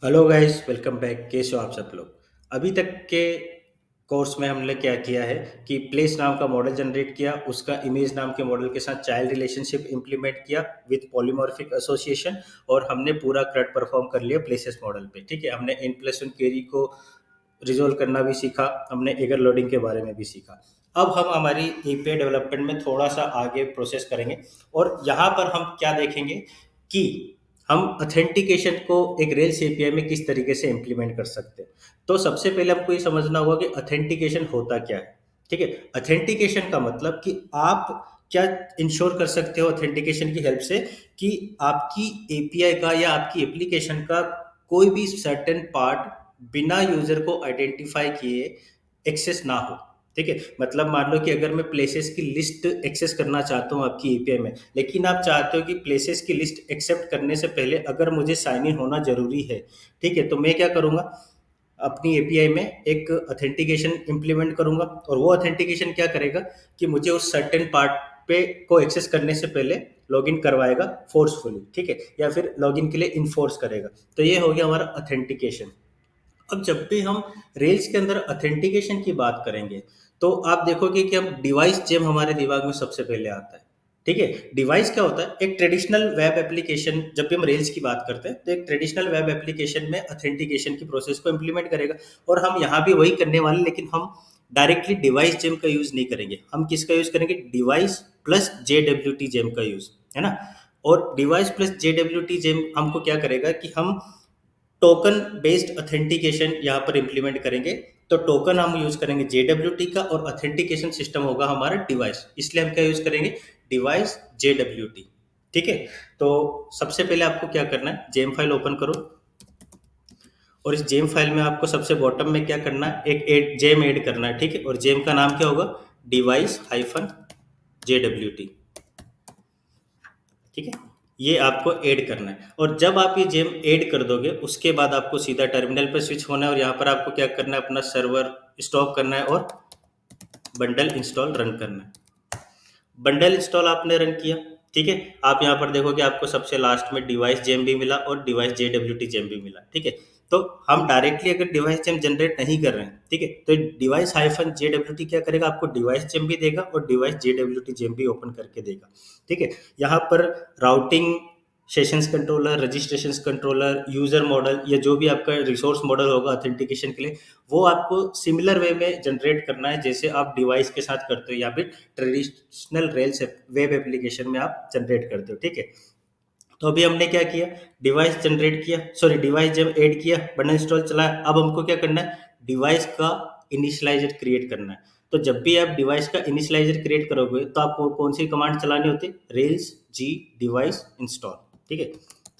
Hello guys, welcome back. कैसे हो आप सब लोग? अभी तक के कोर्स में हमने क्या किया है कि प्लेस नाम का मॉडल जनरेट किया, उसका इमेज नाम के मॉडल के साथ चाइल्ड रिलेशनशिप इंप्लीमेंट किया विथ पॉलीमॉर्फिक एसोसिएशन। और हमने पूरा क्रड परफॉर्म कर लिया प्लेसेस मॉडल पे। ठीक है, हमने n+1 क्वेरी को रिजोल्व करना भी सीखा, हमने एगर लोडिंग के बारे में भी सीखा। अब हम हमारी एपीआई डेवलपमेंट में थोड़ा सा आगे प्रोसेस करेंगे और यहाँ पर हम क्या देखेंगे कि हम ऑथेंटिकेशन को एक रेल्स एपीआई में किस तरीके से इंप्लीमेंट कर सकते हैं। तो सबसे पहले हमको ये समझना होगा कि ऑथेंटिकेशन होता क्या है। ठीक है, ऑथेंटिकेशन का मतलब कि आप क्या इंश्योर कर सकते हो ऑथेंटिकेशन की हेल्प से कि आपकी एपीआई का या आपकी एप्लीकेशन का कोई भी सर्टेन पार्ट बिना यूजर को आइडेंटिफाई किए एक्सेस ना हो। ठीक है, मतलब मान लो कि अगर मैं प्लेसेस की लिस्ट एक्सेस करना चाहता हूँ आपकी एपीआई में, लेकिन आप चाहते हो कि प्लेसेस की लिस्ट एक्सेप्ट करने से पहले अगर मुझे साइन इन होना जरूरी है, ठीक है, तो मैं क्या करूँगा, अपनी एपीआई में एक ऑथेंटिकेशन इंप्लीमेंट करूंगा। और वो ऑथेंटिकेशन क्या करेगा कि मुझे उस सर्टेन पार्ट पे को एक्सेस करने से पहले लॉगिन करवाएगा फोर्सफुली। ठीक है, या फिर लॉगिन के लिए इन्फोर्स करेगा। तो ये हो गया हमारा ऑथेंटिकेशन। अब जब भी हम रेल्स के अंदर ऑथेंटिकेशन की बात करेंगे, तो आप देखोगे कि हम डिवाइस जेम हमारे दिमाग में सबसे पहले आता है। ठीक है, डिवाइस क्या होता है? एक ट्रेडिशनल वेब एप्लीकेशन, जब भी हम रेल्स की बात करते हैं तो एक ट्रेडिशनल वेब एप्लीकेशन में ऑथेंटिकेशन की प्रोसेस को इंप्लीमेंट करेगा। और हम यहाँ भी वही करने वाले, लेकिन हम डायरेक्टली डिवाइस जेम का यूज नहीं करेंगे। हम किसका यूज करेंगे? डिवाइस प्लस JWT जेम का यूज, है ना। और डिवाइस प्लस JWT जेम हमको क्या करेगा कि हम टोकन बेस्ड ऑथेंटिकेशन यहाँ पर इंप्लीमेंट करेंगे। तो टोकन हम यूज करेंगे JWT का और ऑथेंटिकेशन सिस्टम होगा हमारा डिवाइस, इसलिए हम क्या यूज करेंगे? Device JWT। ठीक है, तो सबसे पहले आपको क्या करना है, जेम फाइल ओपन करो। और इस जेम फाइल में आपको सबसे बॉटम में क्या करना है, एक जेम ऐड करना है। ठीक है, और जेम का नाम क्या होगा? डिवाइस-JWT। ठीक है, ये आपको ऐड करना है। और जब आप ये जेम ऐड कर दोगे, उसके बाद आपको सीधा टर्मिनल पर स्विच होना है और यहाँ पर आपको क्या करना है, अपना सर्वर स्टॉप करना है और बंडल इंस्टॉल रन करना है। बंडल इंस्टॉल आपने रन किया, ठीक है। आप यहाँ पर देखोगे आपको सबसे लास्ट में डिवाइस जेम भी मिला और डिवाइस JWT जेम भी मिला। ठीक है, तो हम डायरेक्टली अगर डिवाइस जेम जनरेट नहीं कर रहे हैं, ठीक है, तो डिवाइस-JWT क्या करेगा, आपको डिवाइस जेम भी देगा और डिवाइस JWT जेम भी ओपन करके देगा। ठीक है, यहाँ पर routing, sessions controller, registration controller, user model, या जो भी आपका रिसोर्स मॉडल होगा ऑथेंटिकेशन के लिए, वो आपको सिमिलर वे में जनरेट करना है जैसे आप डिवाइस के साथ करते हो या फिर ट्रेडिशनल रेल्स वेब एप्लीकेशन में आप जनरेट करते हो। ठीक है, तो अभी हमने क्या किया, डिवाइस जनरेट किया, सॉरी डिवाइस जब ऐड किया, बटन इंस्टॉल चलाया। अब हमको क्या करना है, डिवाइस का इनिशियलाइजर क्रिएट करना है। तो जब भी आप डिवाइस का इनिशियलाइजर क्रिएट करोगे तो आपको कौन सी कमांड चलानी होती है? रेल्स जी डिवाइस इंस्टॉल। ठीक है,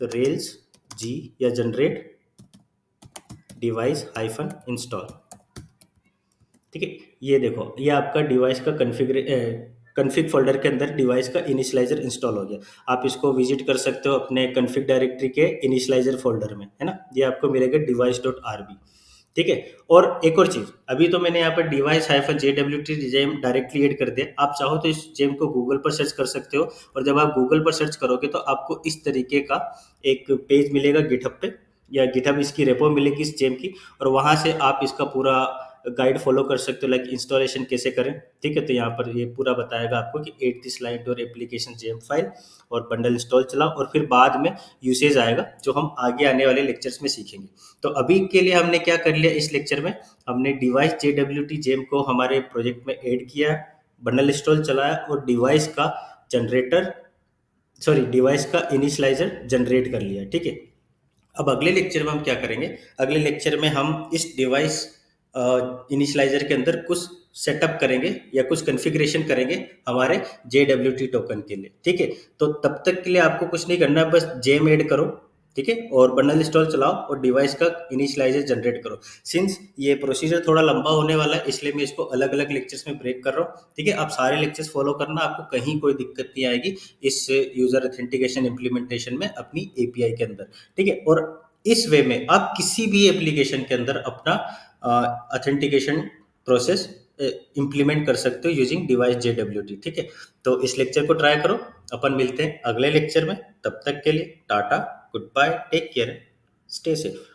तो रेल्स जी या जनरेट डिवाइस हाइफन इंस्टॉल। ठीक है, ये देखो, ये आपका डिवाइस का कन्फिग फोल्डर के अंदर डिवाइस का इनिशियलाइजर इंस्टॉल हो गया। आप इसको विजिट कर सकते हो अपने कन्फिग डायरेक्टरी के इनिशियलाइजर फोल्डर में, है ना। ये आपको मिलेगा device.rb। ठीक है, और एक और चीज, अभी तो मैंने यहाँ पर डिवाइस-JWT जेम डायरेक्टली ऐड कर दिया। आप चाहो तो इस जेम को गूगल पर सर्च कर सकते हो, और जब आप गूगल पर सर्च करोगे तो आपको इस तरीके का एक पेज मिलेगा गिटहब पे, या गिटहब इसकी रेपो मिलेगी इस जेम की, और वहां से आप इसका पूरा गाइड फॉलो कर सकते हो, लाइक इंस्टॉलेशन कैसे करें। ठीक है, तो यहाँ पर ये पूरा बताएगा आपको कि add this line to application gem file और बंडल इंस्टॉल चलाओ, और फिर बाद में यूसेज आएगा जो हम आगे आने वाले लेक्चर्स में सीखेंगे। तो अभी के लिए हमने क्या कर लिया, इस लेक्चर में हमने डिवाइस JWT जेम को हमारे प्रोजेक्ट में ऐड किया, बंडल इंस्टॉल चलाया और डिवाइस का जनरेटर, सॉरी डिवाइस का इनिशियलाइजर जनरेट कर लिया। ठीक है, अब अगले लेक्चर में हम क्या करेंगे, अगले लेक्चर में हम इस डिवाइस इनिशियलाइजर के अंदर कुछ सेटअप करेंगे या कुछ कॉन्फ़िगरेशन करेंगे हमारे JWT टोकन के लिए। ठीक है, तो तब तक के लिए आपको कुछ नहीं करना है, बस जेम ऐड करो, ठीक है, और बंडल इंस्टॉल चलाओ और डिवाइस का इनिशियलाइजर जनरेट करो। सिंस ये प्रोसीजर थोड़ा लंबा होने वाला है, इसलिए मैं इसको अलग अलग लेक्चर्स में ब्रेक कर रहा हूँ। ठीक है, आप सारे लेक्चर्स फॉलो करना, आपको कहीं कोई दिक्कत नहीं आएगी इस यूजर ऑथेंटिकेशन इंप्लीमेंटेशन में अपनी एपीआई के अंदर। ठीक है, और इस वे में आप किसी भी एप्लीकेशन के अंदर अपना ऑथेंटिकेशन प्रोसेस इंप्लीमेंट कर सकते हो यूजिंग डिवाइस JWT। ठीक है, तो इस लेक्चर को ट्राई करो। अपन मिलते हैं अगले लेक्चर में, तब तक के लिए tata, good bye, take care, stay safe.